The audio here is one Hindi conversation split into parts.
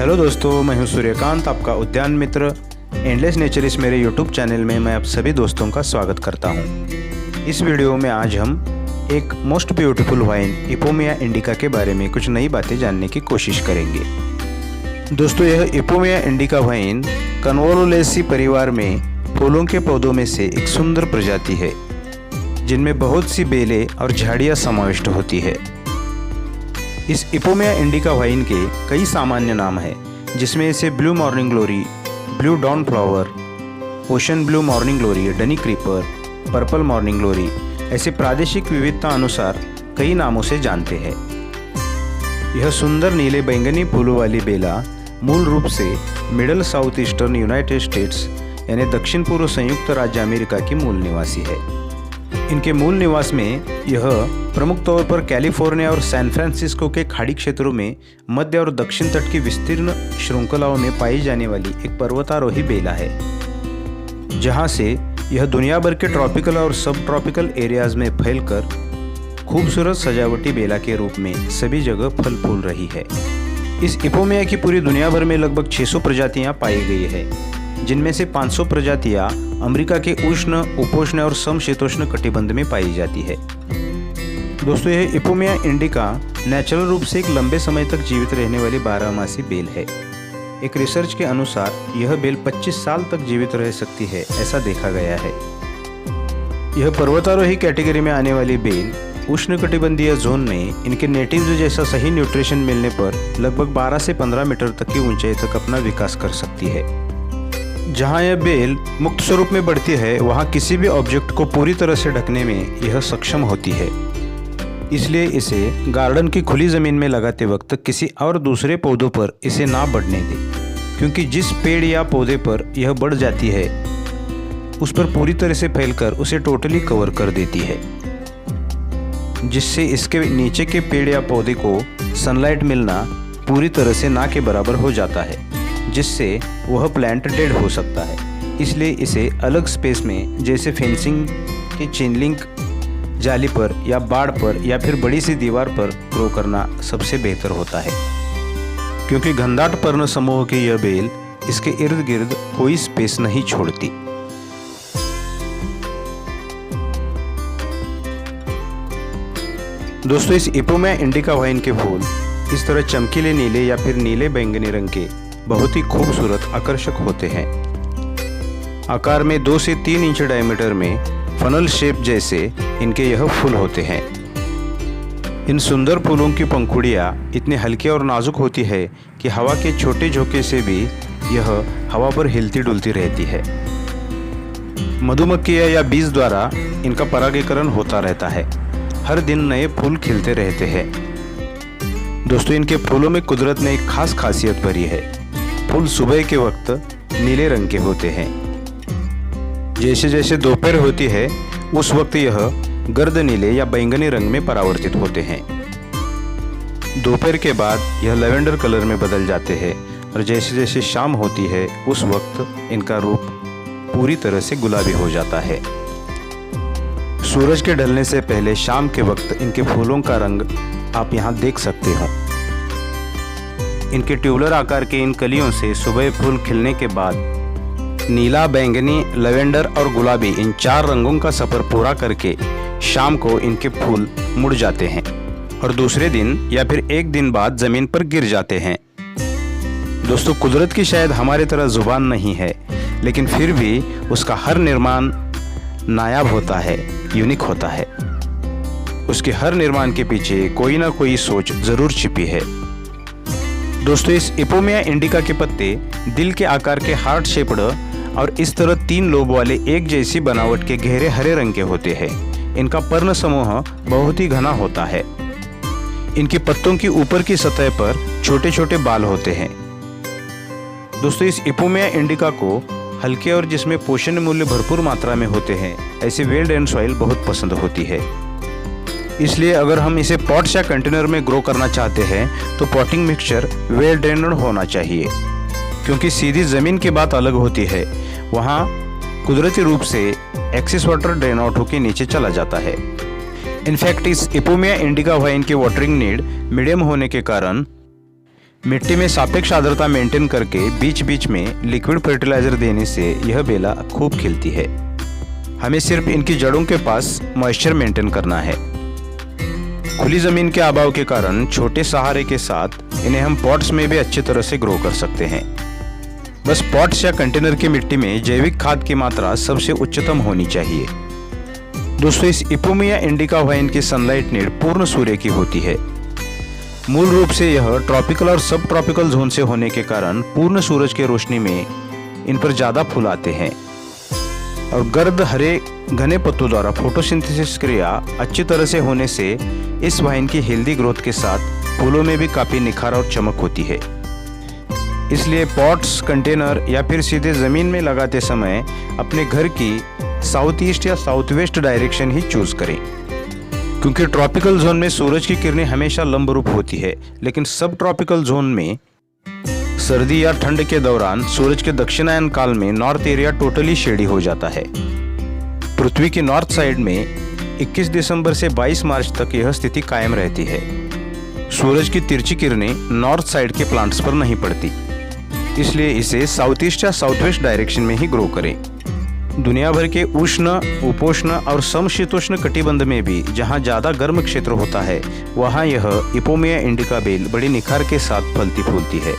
हेलो दोस्तों, मैं हूं सूर्यकांत, आपका उद्यान मित्र एंडलेस नेचर इस मेरे यूट्यूब चैनल में मैं आप सभी दोस्तों का स्वागत करता हूं। इस वीडियो में आज हम एक most beautiful wine Ipomoea indica के बारे में कुछ नई बातें जानने की कोशिश करेंगे। दोस्तों, यह इपोमिया इंडिका वाइन कन्वोलोलेसी परिवार में फूलों के पौधों में से एक सुंदर प्रजाति है, जिनमें बहुत सी बेलें और झाड़ियाँ समाविष्ट होती है। इस इपोमिया इंडिका वाइन के कई सामान्य नाम हैं, जिसमें से blue morning glory, blue dawn flower, ocean blue morning glory, dunny creeper, purple morning glory ऐसे प्रादेशिक विविधता अनुसार कई नामों से जानते हैं। यह सुंदर नीले बैंगनी फूलों वाली बेला मूल रूप से middle south eastern United states यानी दक्षिण पूर्व संयुक्त राज्य अमेरिका की मूल निवासी है। इनके मूल निवास में यह प्रमुख तौर पर कैलिफोर्निया और सैन फ्रांसिस्को के खाड़ी क्षेत्रों में मध्य और दक्षिण तट की विस्तीर्ण श्रृंखलाओं में पाई जाने वाली एक पर्वतारोही बेला है, जहां से यह दुनिया भर के ट्रॉपिकल और सब ट्रॉपिकल एरियाज में फैलकर खूबसूरत सजावटी बेला के रूप में सभी जगह फल फूल रही है। इस इपोमिया की पूरी दुनिया भर में लगभग 600 प्रजातियां पाई गई है, जिनमें से 500 प्रजातियां अमेरिका के उष्ण, उपोष्ण और समशीतोष्ण कटिबंध में पाई जाती है। दोस्तों, यह इपोमिया इंडिका नेचुरल रूप से एक लंबे समय तक जीवित रहने वाली 12मासी बेल है। एक रिसर्च के अनुसार यह बेल 25 साल तक जीवित रह सकती है, ऐसा देखा गया है। यह पर्वतारोही कैटेगरी में आने वाली बेल उष्णकटिबंधीय जोन में इनके नेटिव्स जैसा सही न्यूट्रिशन मिलने पर लगभग 12 से 15 मीटर तक की ऊंचाई तक अपना विकास कर सकती है। जहां यह बेल मुक्त स्वरूप में बढ़ती है, वहां किसी भी ऑब्जेक्ट को पूरी तरह से ढकने में यह सक्षम होती है। इसलिए इसे गार्डन की खुली ज़मीन में लगाते वक्त किसी और दूसरे पौधों पर इसे ना बढ़ने दें, क्योंकि जिस पेड़ या पौधे पर यह बढ़ जाती है उस पर पूरी तरह से फैलकर उसे टोटली कवर कर देती है, जिससे इसके नीचे के पेड़ या पौधे को सनलाइट मिलना पूरी तरह से ना के बराबर हो जाता है, जिससे वह प्लांट डेड हो सकता है। इसलिए इसे अलग स्पेस में, जैसे फेंसिंग के चेन लिंक जाली पर या बाड़ पर या फिर बड़ी सी दीवार पर ग्रो करना सबसे बेहतर होता है, क्योंकि घनदाट पर्ण समूह की यह बेल इसके इर्द गिर्द कोई स्पेस नहीं छोड़ती। दोस्तों, इस इपोमिया इंडिका वाइन के फूल इस तरह चमकीले नीले या फिर नीले बैंगनी रंग के बहुत ही खूबसूरत आकर्षक होते हैं। आकार में 2 से 3 इंच डायमीटर में फनल शेप जैसे इनके यह फूल होते हैं। इन सुंदर फूलों की पंखुड़ियाँ इतनी हल्की और नाजुक होती है कि हवा के छोटे झोंके से भी यह हवा पर हिलती डुलती रहती है। मधुमक्खियाँ या बीज द्वारा इनका परागीकरण होता रहता है। हर दिन नए फूल खिलते रहते हैं। दोस्तों, इनके फूलों में कुदरत ने एक खास खासियत भरी है। फूल सुबह के वक्त नीले रंग के होते हैं। जैसे जैसे दोपहर होती है उस वक्त यह गर्द नीले या बैंगनी रंग में परावर्तित होते हैं। दोपहर के बाद यह लैवेंडर कलर में बदल जाते हैं और जैसे जैसे शाम होती है उस वक्त इनका रूप पूरी तरह से गुलाबी हो जाता है। सूरज के ढलने से पहले शाम के वक्त इनके फूलों का रंग आप यहाँ देख सकते हो। इनके ट्यूबुलर आकार के इन कलियों से सुबह फूल खिलने के बाद नीला, बैंगनी, लैवेंडर और गुलाबी इन 4 रंगों का सफ़र पूरा करके शाम को इनके फूल मुड़ जाते हैं और दूसरे दिन या फिर एक दिन बाद ज़मीन पर गिर जाते हैं। दोस्तों, कुदरत की शायद हमारे तरह ज़ुबान नहीं है, लेकिन फिर भी उसका हर निर्माण नायाब होता है, यूनिक होता है। उसके हर निर्माण के पीछे कोई ना कोई सोच ज़रूर छिपी है। दोस्तों, इस इपोमिया इंडिका के पत्ते दिल के आकार के हार्ट शेप्ड और इस तरह 3 लोब वाले एक जैसी बनावट के गहरे हरे रंग के होते हैं। इनका पर्ण समूह बहुत ही घना होता है। इनके पत्तों की ऊपर की सतह पर छोटे छोटे बाल होते हैं। दोस्तों, इस इपोमिया इंडिका को हल्के और जिसमें पोषण मूल्य भरपूर मात्रा में होते हैं ऐसे वेल ड्रेन सॉइल बहुत पसंद होती है। इसलिए अगर हम इसे पॉट्स या कंटेनर में ग्रो करना चाहते हैं तो पॉटिंग मिक्सचर वेल ड्रेनड होना चाहिए, क्योंकि सीधी ज़मीन की बात अलग होती है। वहाँ कुदरती रूप से एक्सेस वाटर ड्रेन आउट होकर नीचे चला जाता है। इनफैक्ट इस इपोमिया इंडिका वाइन की वाटरिंग नीड मीडियम होने के कारण मिट्टी में सापेक्ष आर्द्रता मेंटेन करके बीच बीच में लिक्विड फर्टिलाइजर देने से यह बेला खूब खिलती है। हमें सिर्फ इनकी जड़ों के पास मॉइस्चर मेंटेन करना है। खुली जमीन के अभाव के कारण छोटे सहारे के साथ इन्हें हम पॉट्स में भी अच्छी तरह से ग्रो कर सकते हैं। बस पॉट्स या कंटेनर की मिट्टी में जैविक खाद की मात्रा सबसे उच्चतम होनी चाहिए। दोस्तों, इस इपोमिया इंडिका वाइन की सनलाइट नीड पूर्ण सूर्य की होती है। मूल रूप से यह ट्रॉपिकल और सब ट्रॉपिकल जोन से होने के कारण पूर्ण सूरज की रोशनी में इन पर ज़्यादा फूल आते हैं और गर्द हरे घने पत्तों द्वारा फोटोसिंथेसिस क्रिया अच्छी तरह से होने से इस वाइन की हेल्दी ग्रोथ के साथ फूलों में भी काफ़ी निखार और चमक होती है। इसलिए पॉट्स, कंटेनर या फिर सीधे ज़मीन में लगाते समय अपने घर की साउथ ईस्ट या साउथ वेस्ट डायरेक्शन ही चूज़ करें, क्योंकि ट्रॉपिकल जोन में सूरज की किरणें हमेशा लंबरूप होती है, लेकिन सब ट्रॉपिकल जोन में सर्दी या ठंड के दौरान सूरज के दक्षिणायन काल में नॉर्थ एरिया टोटली शेडी हो जाता है। पृथ्वी की नॉर्थ साइड में 21 दिसंबर से 22 मार्च तक यह स्थिति कायम रहती है। सूरज की तिरछी किरणें नॉर्थ साइड के प्लांट्स पर नहीं पड़ती, इसलिए इसे साउथ ईस्ट या साउथ वेस्ट डायरेक्शन में ही ग्रो करें। दुनिया भर के उष्ण, उपोष्ण और समशीतोष्ण कटिबंध में भी जहाँ ज़्यादा गर्म क्षेत्र होता है वहाँ यह इपोमिया इंडिका बेल बड़ी निखार के साथ फलती फूलती है।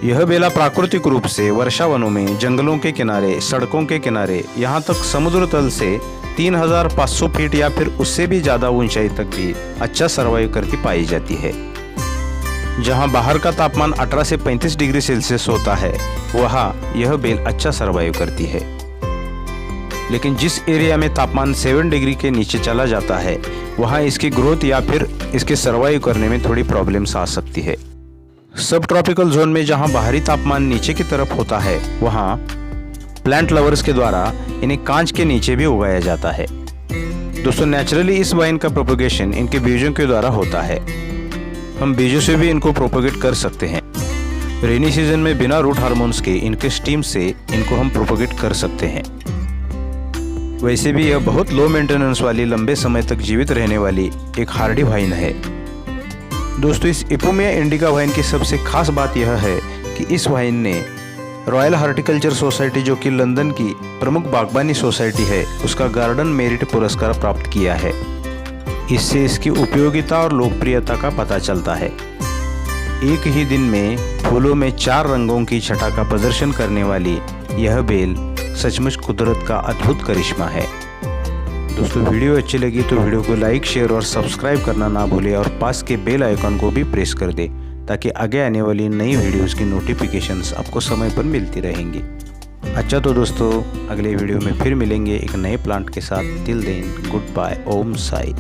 यह बेला प्राकृतिक रूप से वर्षावनों में, जंगलों के किनारे, सड़कों के किनारे, यहाँ तक समुद्र तल से 3500 फीट या फिर उससे भी ज़्यादा ऊंचाई तक भी अच्छा सर्वाइव करती पाई जाती है। जहाँ बाहर का तापमान 18 से 35 डिग्री सेल्सियस होता है वहाँ यह बेल अच्छा सर्वाइव करती है। लेकिन जिस एरिया में तापमान 7 डिग्री के नीचे चला जाता है वहाँ इसकी ग्रोथ या फिर इसके सर्वाइव करने में थोड़ी प्रॉब्लम्स आ सकती है। सब ट्रॉपिकल जोन में जहाँ बाहरी तापमान नीचे की तरफ होता है वहाँ प्लांट लवर्स के द्वारा इन्हें कांच के नीचे भी उगाया जाता है। दोस्तों, नेचुरली इस वाइन का प्रोपोगेशन इनके बीजों के द्वारा होता है। हम बीजों से भी इनको प्रोपोगेट कर सकते हैं। रेनी सीजन में बिना रूट हार्मोन्स के इनके स्टीम से इनको हम प्रोपोगेट कर सकते हैं। वैसे भी यह बहुत लो मेंटेनेंस वाली, लंबे समय तक जीवित रहने वाली एक हार्डी वाइन है। दोस्तों, इस इपोमिया इंडिका वाइन की सबसे खास बात यह है कि इस वाइन ने रॉयल हार्टिकल्चर सोसाइटी, जो कि लंदन की प्रमुख बागबानी सोसाइटी है, उसका गार्डन मेरिट पुरस्कार प्राप्त किया है। इससे इसकी उपयोगिता और लोकप्रियता का पता चलता है। एक ही दिन में फूलों में 4 रंगों की छटा का प्रदर्शन करने वाली यह बेल सचमुच कुदरत का अद्भुत करिश्मा है। दोस्तों, वीडियो अच्छी लगी तो वीडियो को लाइक, शेयर और सब्सक्राइब करना ना भूलें और पास के बेल आइकन को भी प्रेस कर दें ताकि आगे आने वाली नई वीडियोस की नोटिफिकेशंस आपको समय पर मिलती रहेंगी। अच्छा, तो दोस्तों, अगले वीडियो में फिर मिलेंगे एक नए प्लांट के साथ। टिल देन, गुड बाय, ओम साई।